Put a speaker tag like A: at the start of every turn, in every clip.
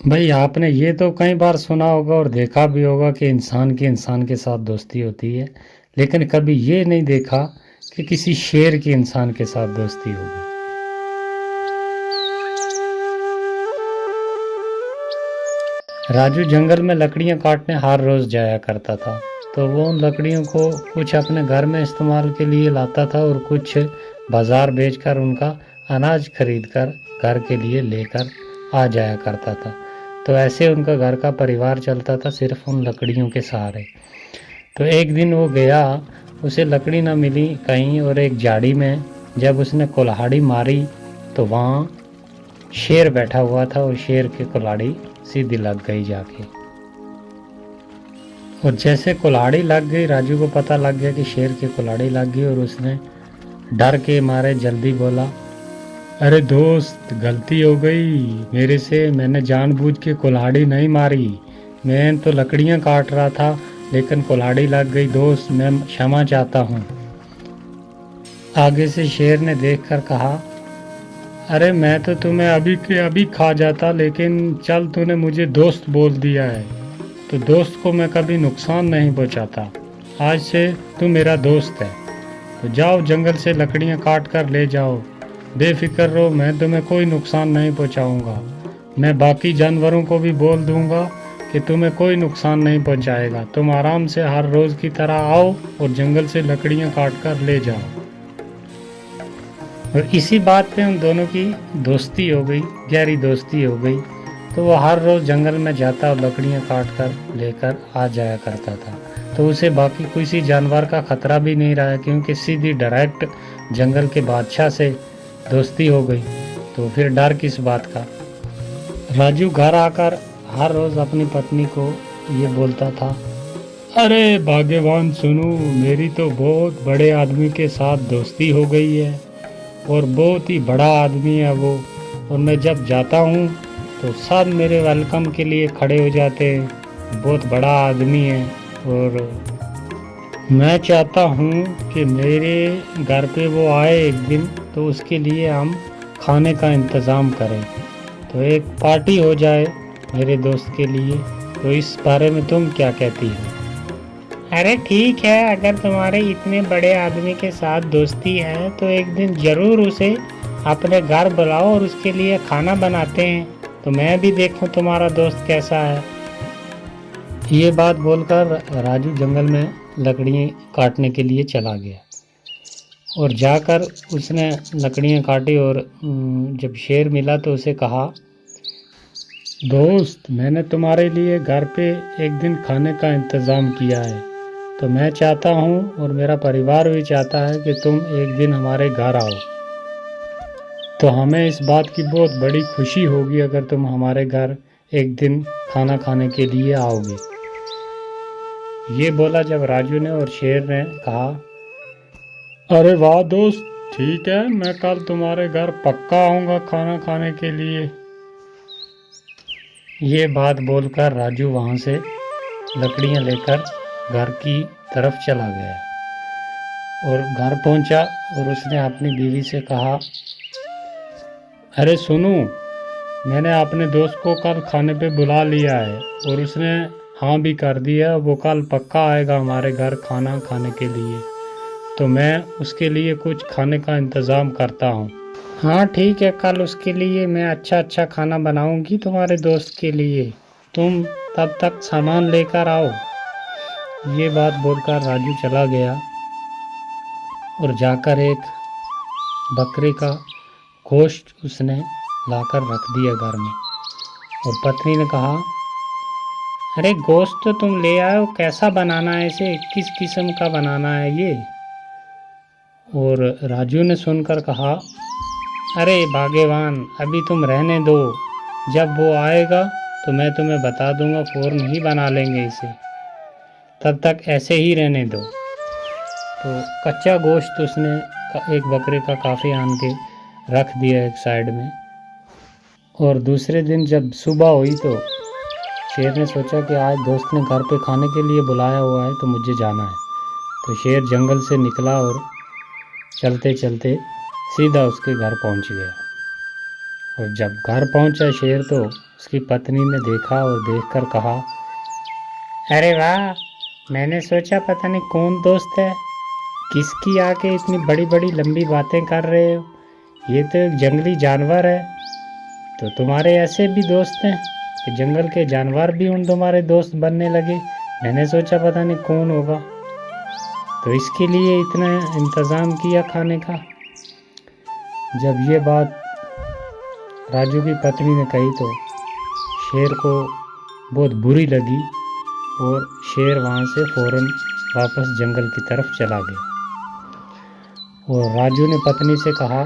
A: भाई आपने ये तो कई बार सुना होगा और देखा भी होगा कि इंसान की इंसान के साथ दोस्ती होती है, लेकिन कभी ये नहीं देखा कि किसी शेर की इंसान के साथ दोस्ती हो गई। राजू जंगल में लकड़ियां काटने हर रोज जाया करता था। तो वो उन लकड़ियों को कुछ अपने घर में इस्तेमाल के लिए लाता था और कुछ बाजार बेचकर उनका अनाज खरीदकर घर के लिए लेकर आ जाया करता था। तो ऐसे उनका घर का परिवार चलता था सिर्फ उन लकड़ियों के सहारे। तो एक दिन वो गया, उसे लकड़ी ना मिली कहीं, और एक झाड़ी में जब उसने कुल्हाड़ी मारी तो वहाँ शेर बैठा हुआ था और शेर की कुल्हाड़ी सीधी लग गई जाके। और जैसे कुल्हाड़ी लग गई, राजू को पता लग गया कि शेर की कुल्हाड़ी लग गई, और उसने डर के मारे जल्दी बोला, अरे दोस्त, गलती हो गई मेरे से, मैंने जानबूझ के कुल्हाड़ी नहीं मारी, मैं तो लकड़ियां काट रहा था लेकिन कुल्हाड़ी लग गई दोस्त, मैं क्षमा चाहता हूँ। आगे से शेर ने देखकर कहा, अरे मैं तो तुम्हें अभी के अभी खा जाता, लेकिन चल तूने मुझे दोस्त बोल दिया है तो दोस्त को मैं कभी नुकसान नहीं पहुंचाता। आज से तू मेरा दोस्त है, तो जाओ जंगल से लकड़ियां काट कर ले जाओ, बेफिक्र रहो, मैं तुम्हें कोई नुकसान नहीं पहुंचाऊंगा। मैं बाकी जानवरों को भी बोल दूंगा कि तुम्हें कोई नुकसान नहीं पहुंचाएगा। तुम आराम से हर रोज़ की तरह आओ और जंगल से लकड़ियां काट कर ले जाओ। और इसी बात पे उन दोनों की दोस्ती हो गई, गहरी दोस्ती हो गई। तो वो हर रोज़ जंगल में जाता और लकड़ियां काट कर लेकर आ जाया करता था। तो उसे बाकी किसी जानवर का खतरा भी नहीं रहा, क्योंकि सीधी डायरेक्ट जंगल के बादशाह से दोस्ती हो गई। तो फिर डर किस बात का। राजू घर आकर हर रोज़ अपनी पत्नी को ये बोलता था, अरे भाग्यवान सुनो, मेरी तो बहुत बड़े आदमी के साथ दोस्ती हो गई है और बहुत ही बड़ा आदमी है वो, और मैं जब जाता हूँ तो सब मेरे वेलकम के लिए खड़े हो जाते हैं, बहुत बड़ा आदमी है। और मैं चाहता हूँ कि मेरे घर पे वो आए एक दिन, तो उसके लिए हम खाने का इंतज़ाम करें, तो एक पार्टी हो जाए मेरे दोस्त के लिए। तो इस बारे में तुम क्या कहती हो? अरे ठीक है, अगर तुम्हारे इतने बड़े आदमी के साथ दोस्ती है तो एक दिन ज़रूर उसे अपने घर बुलाओ और उसके लिए खाना बनाते हैं, तो मैं भी देखूं तुम्हारा दोस्त कैसा है। ये बात बोलकर राजू जंगल में लकड़ियाँ काटने के लिए चला गया और जाकर उसने लकड़ियाँ काटी। और जब शेर मिला तो उसे कहा, दोस्त, मैंने तुम्हारे लिए घर पे एक दिन खाने का इंतज़ाम किया है, तो मैं चाहता हूँ और मेरा परिवार भी चाहता है कि तुम एक दिन हमारे घर आओ। तो हमें इस बात की बहुत बड़ी खुशी होगी अगर तुम हमारे घर एक दिन खाना खाने के लिए आओगे। ये बोला जब राजू ने, और शेर ने कहा, अरे वाह दोस्त, ठीक है, मैं कल तुम्हारे घर पक्का आऊँगा खाना खाने के लिए। ये बात बोलकर राजू वहाँ से लकड़ियाँ लेकर घर की तरफ चला गया और घर पहुँचा और उसने अपनी बीवी से कहा, अरे सुनो, मैंने अपने दोस्त को कल खाने पे बुला लिया है और उसने हाँ भी कर दिया, वो कल पक्का आएगा हमारे घर खाना खाने के लिए, तो मैं उसके लिए कुछ खाने का इंतज़ाम करता हूँ। हाँ ठीक है, कल उसके लिए मैं अच्छा खाना बनाऊंगी तुम्हारे दोस्त के लिए, तुम तब तक सामान लेकर आओ। ये बात बोलकर राजू चला गया और जाकर एक बकरे का गोश्त उसने लाकर रख दिया घर में। और पत्नी ने कहा, अरे गोश्त तो तुम ले आए हो, कैसा बनाना है इसे, किस किस्म का बनाना है ये? और राजू ने सुनकर कहा, अरे भाग्यवान, अभी तुम रहने दो, जब वो आएगा तो मैं तुम्हें बता दूंगा, फ़ौरन ही बना लेंगे इसे, तब तक ऐसे ही रहने दो। तो कच्चा गोश्त उसने एक बकरे का काफ़ी आन के रख दिया एक साइड में। और दूसरे दिन जब सुबह हुई तो शेर ने सोचा कि आज दोस्त ने घर पे खाने के लिए बुलाया हुआ है तो मुझे जाना है। तो शेर जंगल से निकला और चलते सीधा उसके घर पहुंच गया। और जब घर पहुंचा शेर तो उसकी पत्नी ने देखा और देखकर कहा, अरे वाह, मैंने सोचा पता नहीं कौन दोस्त है, किसकी आके इतनी बड़ी बड़ी लंबी बातें कर रहे हो, ये तो एक जंगली जानवर है। तो तुम्हारे ऐसे भी दोस्त हैं कि जंगल के जानवर भी उन तुम्हारे दोस्त बनने लगे। मैंने सोचा पता नहीं कौन होगा, तो इसके लिए इतना इंतज़ाम किया खाने का। जब ये बात राजू की पत्नी ने कही तो शेर को बहुत बुरी लगी और शेर वहाँ से फ़ौरन वापस जंगल की तरफ चला गया। और राजू ने पत्नी से कहा,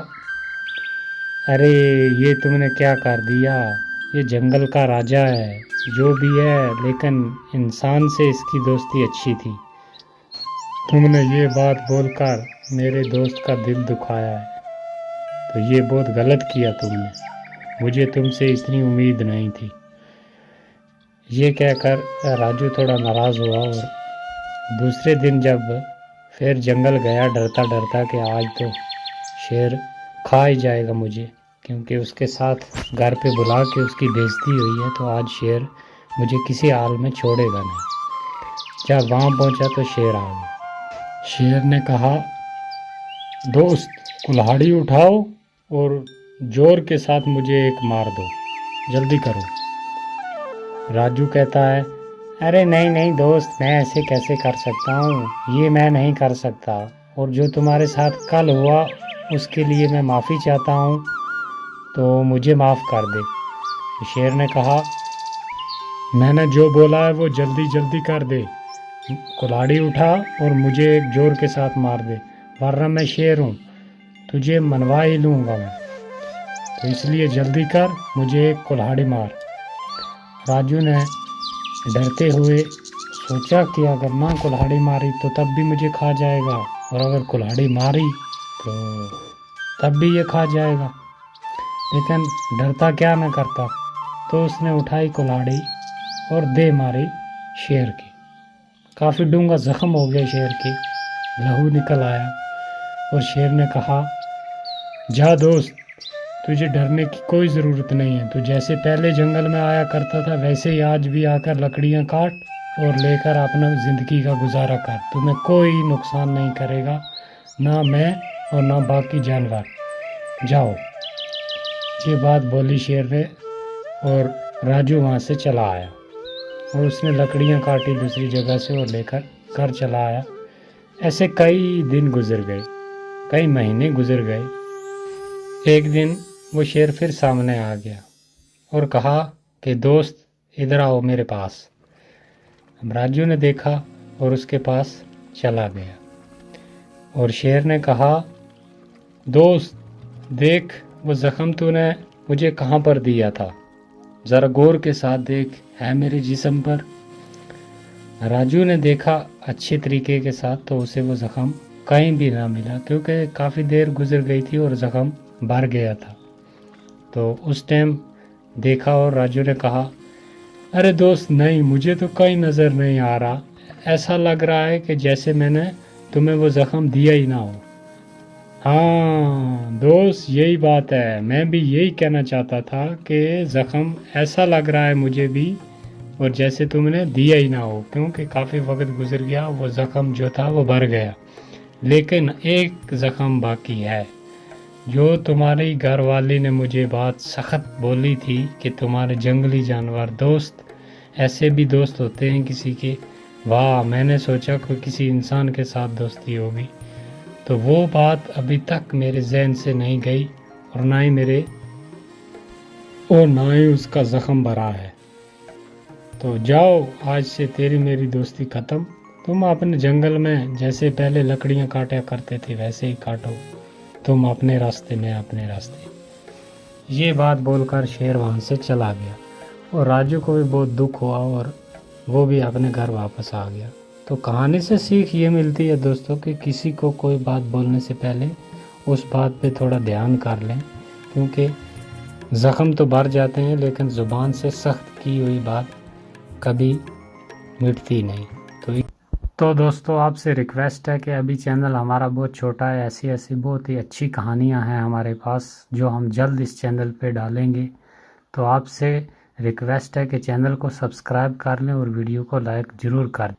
A: अरे ये तुमने क्या कर दिया, ये जंगल का राजा है जो भी है, लेकिन इंसान से इसकी दोस्ती अच्छी थी। तुमने ये बात बोलकर मेरे दोस्त का दिल दुखाया है, तो ये बहुत गलत किया तुमने, मुझे तुमसे इतनी उम्मीद नहीं थी। ये कहकर राजू थोड़ा नाराज़ हुआ और दूसरे दिन जब फिर जंगल गया डरता डरता कि आज तो शेर खा ही जाएगा मुझे, क्योंकि उसके साथ घर पे बुला के उसकी बेइज्जती हुई है, तो आज शेर मुझे किसी हाल में छोड़ेगा नहीं। जब वहाँ पहुँचा तो शेर आ गया। शेर ने कहा, दोस्त कुल्हाड़ी उठाओ और जोर के साथ मुझे एक मार दो, जल्दी करो। राजू कहता है, अरे नहीं नहीं दोस्त, मैं ऐसे कैसे कर सकता हूँ, ये मैं नहीं कर सकता, और जो तुम्हारे साथ कल हुआ उसके लिए मैं माफ़ी चाहता हूँ, तो मुझे माफ़ कर दे। तो शेर ने कहा, मैंने जो बोला है वो जल्दी जल्दी कर दे, कुल्हाड़ी उठा और मुझे एक जोर के साथ मार दे, वरना मैं शेर हूँ, तुझे मनवा ही लूँगा मैं, तो इसलिए जल्दी कर, मुझे एक कुल्हाड़ी मार। राजू ने डरते हुए सोचा कि अगर ना कुल्हाड़ी मारी तो तब भी मुझे खा जाएगा, और अगर कुल्हाड़ी मारी तो तब भी ये खा जाएगा, लेकिन डरता क्या न करता। तो उसने उठाई कुल्हाड़ी और दे मारी शेर की। काफ़ी डूंगा ज़ख्म हो गया शेर की, लहू निकल आया, और शेर ने कहा, जा दोस्त, तुझे डरने की कोई ज़रूरत नहीं है, तू जैसे पहले जंगल में आया करता था वैसे ही आज भी आकर लकड़ियाँ काट और लेकर अपना ज़िंदगी का गुजारा कर, तुम्हें कोई नुकसान नहीं करेगा, ना मैं और ना बाकी जानवर, जाओ। ये बात बोली शेर ने, और राजू वहाँ से चला आया और उसने लकड़ियाँ काटी दूसरी जगह से और लेकर घर चला आया। ऐसे कई दिन गुजर गए, कई महीने गुजर गए। एक दिन वो शेर फिर सामने आ गया और कहा कि दोस्त इधर आओ मेरे पास। अब राजू ने देखा और उसके पास चला गया, और शेर ने कहा, दोस्त देख, वो ज़ख्म तूने मुझे कहाँ पर दिया था, ज़रा गौर के साथ देख, है मेरे जिस्म पर। राजू ने देखा अच्छे तरीके के साथ, तो उसे वो ज़ख्म कहीं भी ना मिला, क्योंकि काफ़ी देर गुजर गई थी और ज़ख्म भर गया था। तो उस टाइम देखा और राजू ने कहा, अरे दोस्त नहीं, मुझे तो कहीं नज़र नहीं आ रहा, ऐसा लग रहा है कि जैसे मैंने तुम्हें वो ज़ख्म दिया ही ना हो। हाँ दोस्त, यही बात है, मैं भी यही कहना चाहता था कि ज़ख्म ऐसा लग रहा है मुझे भी, और जैसे तुमने दिया ही ना हो, क्योंकि काफ़ी वक्त गुजर गया, वो ज़ख्म जो था वो भर गया, लेकिन एक ज़ख्म बाकी है। जो तुम्हारी घरवाली ने मुझे बात सख्त बोली थी कि तुम्हारे जंगली जानवर दोस्त, ऐसे भी दोस्त होते हैं किसी के, वाह, मैंने सोचा कोई किसी इंसान के साथ दोस्ती होगी, तो वो बात अभी तक मेरे जहन से नहीं गई, और ना ही उसका ज़ख्म भरा है। तो जाओ, आज से तेरी मेरी दोस्ती ख़त्म, तुम अपने जंगल में जैसे पहले लकड़ियाँ काटा करते थे वैसे ही काटो, तुम अपने रास्ते में अपने रास्ते। ये बात बोलकर शेर वहाँ से चला गया, और राजू को भी बहुत दुख हुआ और वो भी अपने घर वापस आ गया। तो कहानी से सीख ये मिलती है दोस्तों कि किसी को कोई बात बोलने से पहले उस बात पे थोड़ा ध्यान कर लें, क्योंकि ज़ख्म तो भर जाते हैं, लेकिन ज़ुबान से सख्त की हुई बात कभी मिटती नहीं। तो दोस्तों, आपसे रिक्वेस्ट है कि अभी चैनल हमारा बहुत छोटा है, ऐसी ऐसी बहुत ही अच्छी कहानियां हैं हमारे पास जो हम जल्द इस चैनल पे डालेंगे। तो आपसे रिक्वेस्ट है कि चैनल को सब्सक्राइब कर लें और वीडियो को लाइक ज़रूर कर दें।